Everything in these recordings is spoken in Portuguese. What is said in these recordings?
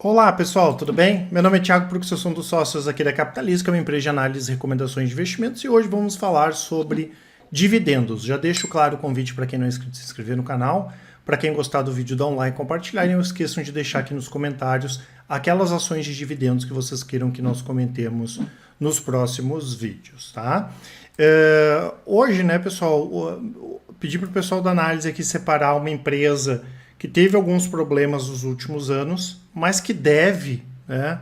Olá pessoal, tudo bem? Meu nome é Thiago Prux, eu sou um dos sócios aqui da Capitalista, que é uma empresa de análise e recomendações de investimentos, e hoje vamos falar sobre dividendos. Já deixo claro o convite para quem não é inscrito se inscrever no canal, para quem gostar do vídeo, dá um like e compartilhar, e não esqueçam de deixar aqui nos comentários aquelas ações de dividendos que vocês queiram que nós comentemos nos próximos vídeos, tá? Hoje, né, pessoal, pedi para o pessoal da análise aqui separar uma empresa que teve alguns problemas nos últimos anos, mas que deve, né,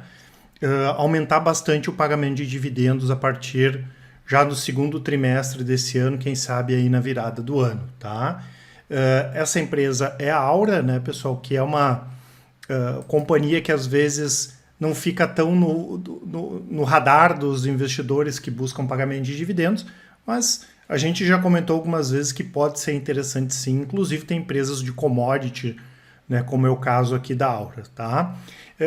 aumentar bastante o pagamento de dividendos a partir já do segundo trimestre desse ano, quem sabe aí na virada do ano, tá? Essa empresa é a Aura, né, pessoal, que é uma companhia que às vezes não fica tão no radar dos investidores que buscam pagamento de dividendos, mas a gente já comentou algumas vezes que pode ser interessante sim, inclusive tem empresas de commodity, né, como é o caso aqui da Aura, tá?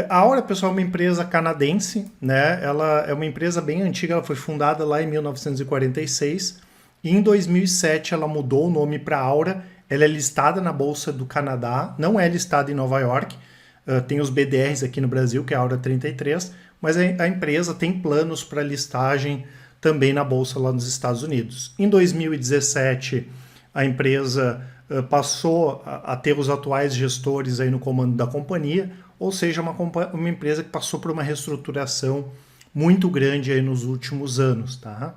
A Aura, pessoal, é uma empresa canadense, né? Ela é uma empresa bem antiga, ela foi fundada lá em 1946 e em 2007 ela mudou o nome para Aura. Ela é listada na Bolsa do Canadá, não é listada em Nova York, tem os BDRs aqui no Brasil, que é a Aura 33, mas a empresa tem planos para listagem também na Bolsa lá nos Estados Unidos. Em 2017, a empresa passou a ter os atuais gestores aí no comando da companhia, ou seja, uma empresa que passou por uma reestruturação muito grande aí nos últimos anos, tá?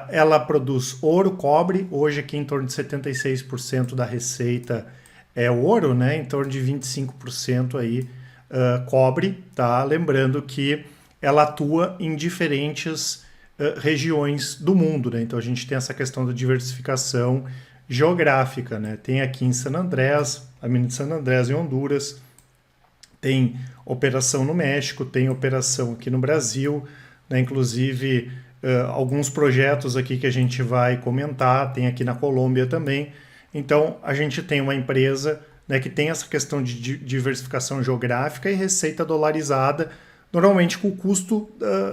Ela produz ouro, cobre, hoje aqui em torno de 76% da receita é ouro, né? Em torno de 25% aí cobre, tá? Lembrando que ela atua em diferentes regiões do mundo, né? Então a gente tem essa questão da diversificação geográfica, né? Tem aqui em San Andrés, a mina de San Andrés em Honduras, tem operação no México, tem operação aqui no Brasil, né? Inclusive alguns projetos aqui que a gente vai comentar, tem aqui na Colômbia também. Então a gente tem uma empresa, né, que tem essa questão de diversificação geográfica e receita dolarizada, normalmente com custo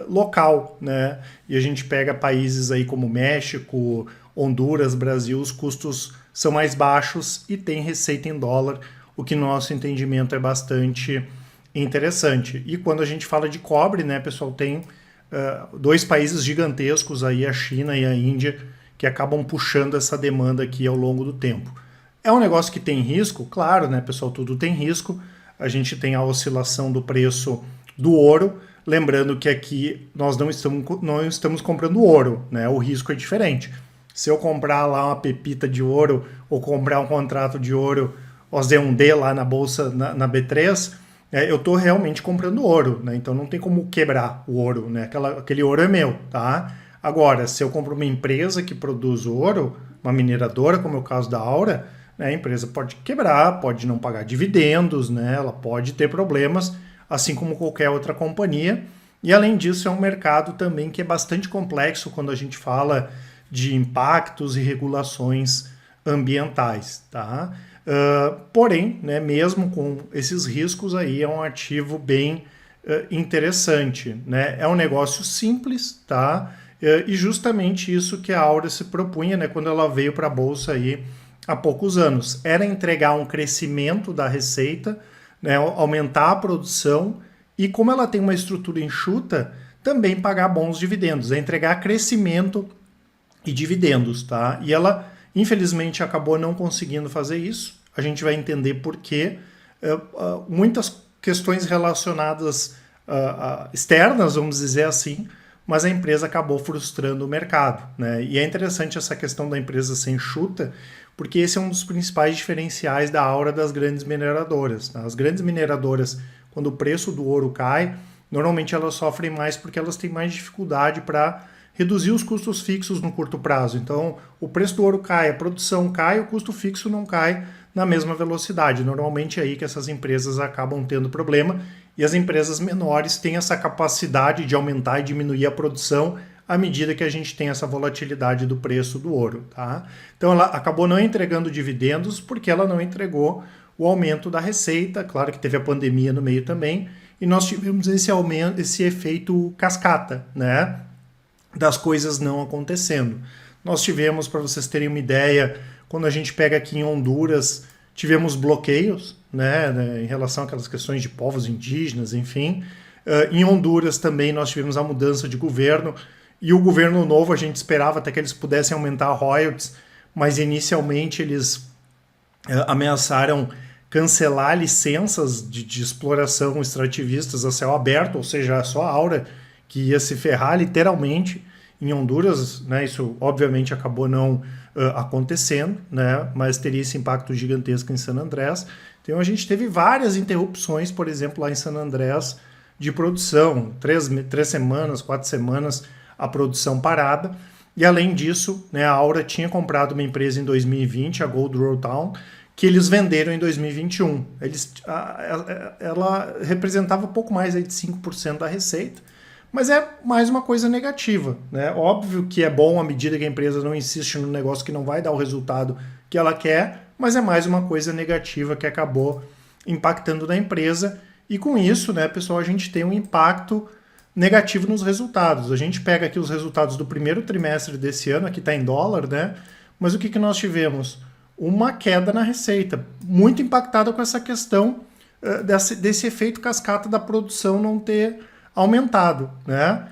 local, né? E a gente pega países aí como México, Honduras, Brasil, os custos são mais baixos e tem receita em dólar, o que no nosso entendimento é bastante interessante. E quando a gente fala de cobre, né, pessoal, tem dois países gigantescos aí, a China e a Índia, que acabam puxando essa demanda aqui ao longo do tempo. É um negócio que tem risco? Claro, né, pessoal, tudo tem risco. A gente tem a oscilação do preço do ouro, lembrando que aqui nós não estamos comprando ouro, né? O risco é diferente. Se eu comprar lá uma pepita de ouro ou comprar um contrato de ouro OZ1D lá na bolsa, na B3, eu estou realmente comprando ouro, né? Então não tem como quebrar o ouro, né? Aquele ouro é meu, tá? Agora, se eu compro uma empresa que produz ouro, uma mineradora, como é o caso da Aura, né, a empresa pode quebrar, pode não pagar dividendos, né? Ela pode ter problemas, assim como qualquer outra companhia. E além disso, é um mercado também que é bastante complexo quando a gente fala de impactos e regulações ambientais, tá? Porém, né, mesmo com esses riscos aí, é um ativo bem interessante, né? É um negócio simples, tá? E justamente isso que a Aura se propunha, né, quando ela veio para a Bolsa aí há poucos anos, era entregar um crescimento da receita, né, aumentar a produção e, como ela tem uma estrutura enxuta, também pagar bons dividendos, é entregar crescimento e dividendos, tá? E ela, infelizmente, acabou não conseguindo fazer isso. A gente vai entender por quê. Muitas questões relacionadas externas, vamos dizer assim, mas a empresa acabou frustrando o mercado, né? E é interessante essa questão da empresa ser enxuta, porque esse é um dos principais diferenciais da Aura das grandes mineradoras, tá? As grandes mineradoras, quando o preço do ouro cai, normalmente elas sofrem mais porque elas têm mais dificuldade para reduzir os custos fixos no curto prazo. Então, o preço do ouro cai, a produção cai, o custo fixo não cai na mesma velocidade. Normalmente é aí que essas empresas acabam tendo problema, e as empresas menores têm essa capacidade de aumentar e diminuir a produção à medida que a gente tem essa volatilidade do preço do ouro, tá? Então ela acabou não entregando dividendos porque ela não entregou o aumento da receita. Claro que teve a pandemia no meio também, e nós tivemos esse aumento, esse efeito cascata, né, das coisas não acontecendo. Nós tivemos, para vocês terem uma ideia, quando a gente pega aqui em Honduras, tivemos bloqueios, né, em relação àquelas questões de povos indígenas, enfim. Em Honduras também nós tivemos a mudança de governo, e o governo novo a gente esperava até que eles pudessem aumentar royalties, mas inicialmente eles ameaçaram cancelar licenças de exploração extrativistas a céu aberto, ou seja, só a Aura que ia se ferrar literalmente em Honduras, né? Isso obviamente acabou não acontecendo, né? Mas teria esse impacto gigantesco em San Andrés. Então a gente teve várias interrupções, por exemplo, lá em San Andrés, de produção, 3 semanas, 4 semanas, a produção parada. E além disso, né, a Aura tinha comprado uma empresa em 2020, a Gold Road Town, que eles venderam em 2021. Ela representava pouco mais aí de 5% da receita, mas é mais uma coisa negativa, né? Óbvio que é bom à medida que a empresa não insiste no negócio que não vai dar o resultado que ela quer, mas é mais uma coisa negativa que acabou impactando na empresa. E com isso, né, pessoal, a gente tem um impacto negativo nos resultados. A gente pega aqui os resultados do primeiro trimestre desse ano, aqui está em dólar, né? Mas o que nós tivemos? Uma queda na receita, muito impactada com essa questão desse efeito cascata da produção não ter aumentado, né?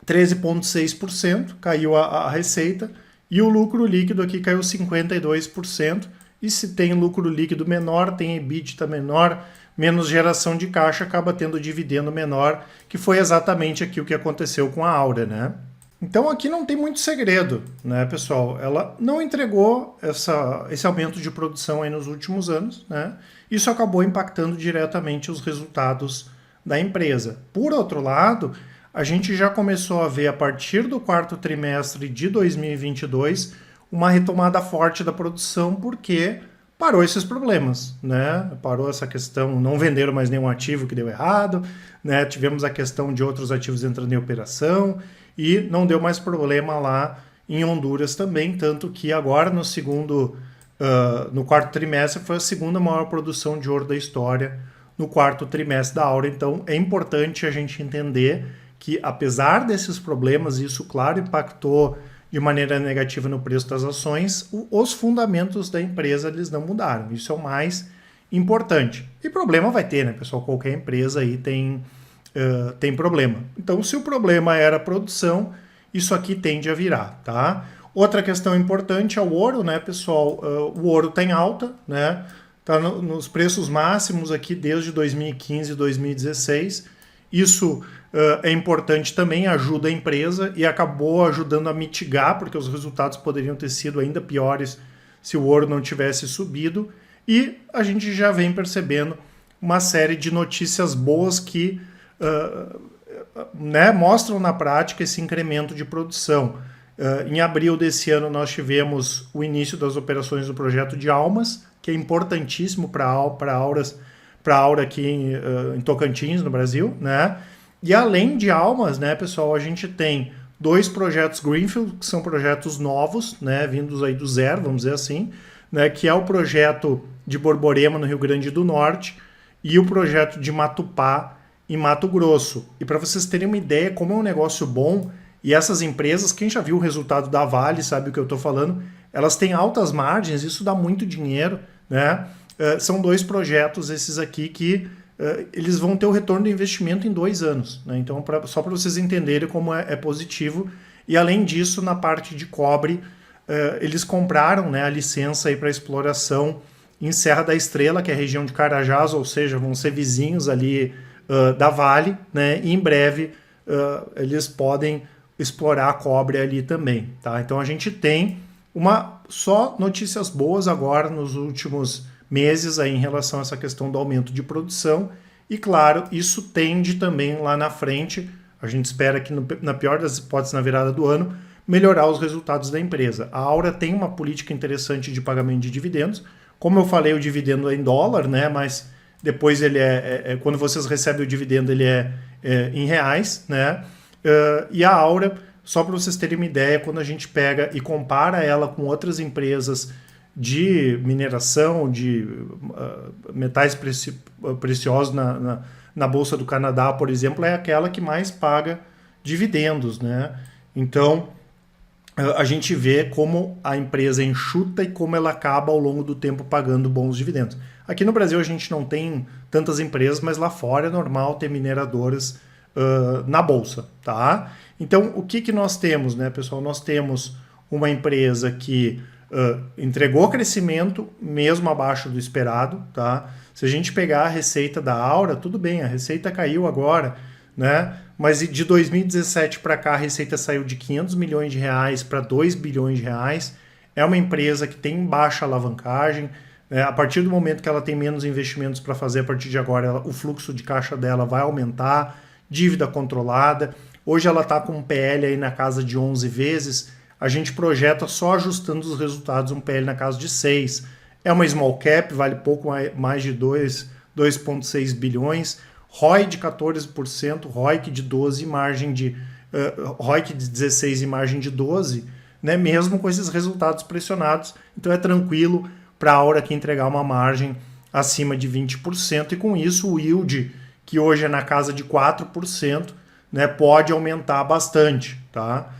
13,6% caiu a receita, e o lucro líquido aqui caiu 52%, e se tem lucro líquido menor, tem EBITDA menor, menos geração de caixa, acaba tendo dividendo menor, que foi exatamente aqui o que aconteceu com a Aura, né? Então aqui não tem muito segredo, né, pessoal? Ela não entregou esse aumento de produção aí nos últimos anos, né? Isso acabou impactando diretamente os resultados da empresa. Por outro lado, a gente já começou a ver a partir do quarto trimestre de 2022 uma retomada forte da produção, porque parou esses problemas, né? Parou essa questão, não venderam mais nenhum ativo que deu errado, né? Tivemos a questão de outros ativos entrando em operação, e não deu mais problema lá em Honduras também, tanto que agora no quarto trimestre foi a segunda maior produção de ouro da história no quarto trimestre da Aura. Então é importante a gente entender que, apesar desses problemas, isso claro impactou de maneira negativa no preço das ações, os fundamentos da empresa eles não mudaram. Isso é o mais importante. E problema vai ter, né, pessoal? Qualquer empresa aí tem problema. Então, se o problema era a produção, isso aqui tende a virar, tá? Outra questão importante é o ouro, né, pessoal? O ouro tem alta, né? Tá nos preços máximos aqui desde 2015 e 2016. Isso é importante também, ajuda a empresa e acabou ajudando a mitigar, porque os resultados poderiam ter sido ainda piores se o ouro não tivesse subido. E a gente já vem percebendo uma série de notícias boas que né, mostram na prática esse incremento de produção. Em abril desse ano nós tivemos o início das operações do projeto de Almas, que é importantíssimo para a Aura aqui em Tocantins, no Brasil, né? E além de Almas, né, pessoal, a gente tem 2 projetos Greenfield, que são projetos novos, né, vindos aí do zero, vamos dizer assim, né, que é o projeto de Borborema, no Rio Grande do Norte, e o projeto de Matupá, em Mato Grosso. E para vocês terem uma ideia como é um negócio bom, e essas empresas, quem já viu o resultado da Vale sabe o que eu estou falando, elas têm altas margens, isso dá muito dinheiro, né? São 2 projetos esses aqui que eles vão ter o retorno do investimento em 2 anos, né? Então, só para vocês entenderem como é positivo. E além disso, na parte de cobre, eles compraram, né, a licença para exploração em Serra da Estrela, que é a região de Carajás, ou seja, vão ser vizinhos ali da Vale, né? E em breve eles podem explorar cobre ali também, tá? Então a gente tem só notícias boas agora nos últimos meses aí em relação a essa questão do aumento de produção, e claro, isso tende também lá na frente, a gente espera que na pior das hipóteses na virada do ano, melhorar os resultados da empresa. A Aura tem uma política interessante de pagamento de dividendos, como eu falei, o dividendo é em dólar, né? Mas depois ele quando vocês recebem o dividendo, ele é em reais, né? E a Aura, só para vocês terem uma ideia, quando a gente pega e compara ela com outras empresas de mineração, de metais preciosos na Bolsa do Canadá, por exemplo, é aquela que mais paga dividendos, né? Então, a gente vê como a empresa enxuta e como ela acaba ao longo do tempo pagando bons dividendos. Aqui no Brasil a gente não tem tantas empresas, mas lá fora é normal ter mineradoras na bolsa, tá? Então, o que nós temos, né, pessoal? Nós temos uma empresa que entregou crescimento mesmo abaixo do esperado, tá? Se a gente pegar a receita da Aura, tudo bem, a receita caiu agora, né? Mas de 2017 para cá a receita saiu de 500 milhões de reais para 2 bilhões de reais. É uma empresa que tem baixa alavancagem. A partir do momento que ela tem menos investimentos para fazer, a partir de agora o fluxo de caixa dela vai aumentar, dívida controlada. Hoje ela está com um PL aí na casa de 11 vezes. A gente projeta só ajustando os resultados um PL na casa de 6. É uma small cap, vale pouco mais de 2,6 bilhões. ROI de 14%, ROIC de 12%, ROIC de 16% e margem de 12%, né? Mesmo com esses resultados pressionados. Então é tranquilo para a Aura que entregar uma margem acima de 20%, e com isso o yield, que hoje é na casa de 4%, né, pode aumentar bastante, tá?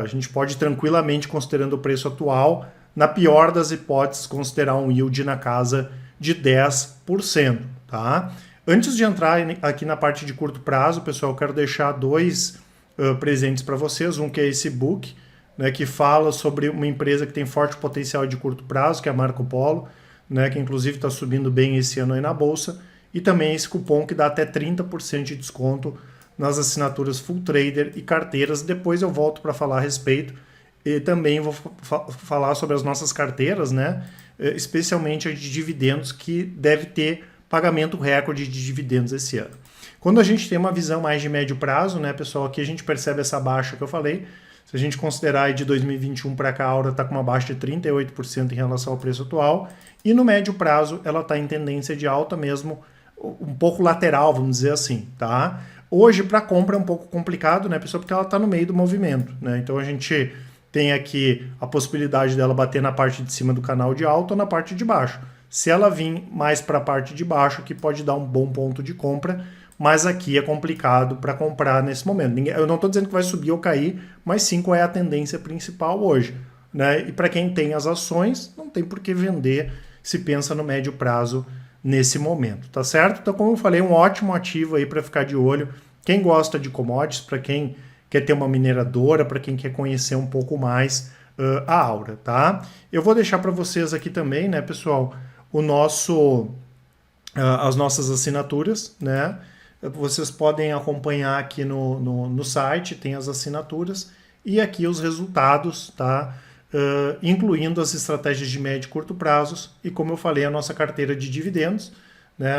A gente pode tranquilamente, considerando o preço atual, na pior das hipóteses, considerar um yield na casa de 10%, tá? Antes de entrar aqui na parte de curto prazo, pessoal, eu quero deixar dois presentes para vocês. Um que é esse book, né, que fala sobre uma empresa que tem forte potencial de curto prazo, que é a Marco Polo, né, que inclusive está subindo bem esse ano aí na bolsa, e também esse cupom que dá até 30% de desconto nas assinaturas Full Trader e carteiras. Depois eu volto para falar a respeito, e também vou falar sobre as nossas carteiras, né, especialmente a de dividendos, que deve ter pagamento recorde de dividendos esse ano. Quando a gente tem uma visão mais de médio prazo, né, pessoal, aqui a gente percebe essa baixa que eu falei. Se a gente considerar de 2021 para cá, a Aura está com uma baixa de 38% em relação ao preço atual, e no médio prazo ela está em tendência de alta mesmo, um pouco lateral, vamos dizer assim, tá? Hoje para compra é um pouco complicado, né, pessoal, porque ela está no meio do movimento, né? Então a gente tem aqui a possibilidade dela bater na parte de cima do canal de alta ou na parte de baixo. Se ela vir mais para a parte de baixo, que pode dar um bom ponto de compra, mas aqui é complicado para comprar nesse momento. Eu não estou dizendo que vai subir ou cair, mas sim qual é a tendência principal hoje, né? E para quem tem as ações, não tem por que vender se pensa no médio prazo nesse momento, tá certo? Então, como eu falei, um ótimo ativo aí para ficar de olho. Quem gosta de commodities, para quem quer ter uma mineradora, para quem quer conhecer um pouco mais a Aura, tá? Eu vou deixar para vocês aqui também, né, pessoal, as nossas assinaturas, né? Vocês podem acompanhar aqui no site, tem as assinaturas e aqui os resultados, tá? Incluindo as estratégias de médio e curto prazos, e como eu falei, a nossa carteira de dividendos, né?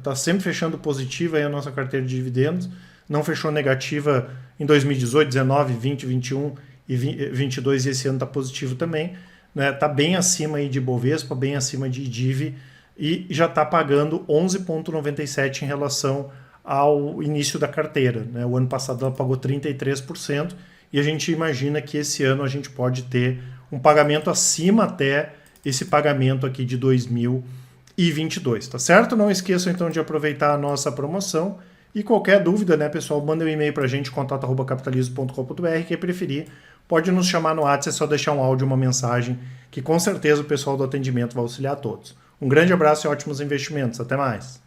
Tá sempre fechando positiva aí a nossa carteira de dividendos, não fechou negativa em 2018, 19, 20, 21 e 22, e esse ano tá positivo também, né? Tá bem acima aí de Bovespa, bem acima de IDIV, e já está pagando 11,97 em relação ao início da carteira, né? O ano passado ela pagou 33%, e a gente imagina que esse ano a gente pode ter um pagamento acima até esse pagamento aqui de 2022, tá certo? Não esqueçam então de aproveitar a nossa promoção, e qualquer dúvida, né, pessoal, manda um e-mail para a gente, contato@capitalismo.com.br, quem preferir pode nos chamar no WhatsApp, é só deixar um áudio, uma mensagem, que com certeza o pessoal do atendimento vai auxiliar a todos. Um grande abraço e ótimos investimentos, até mais!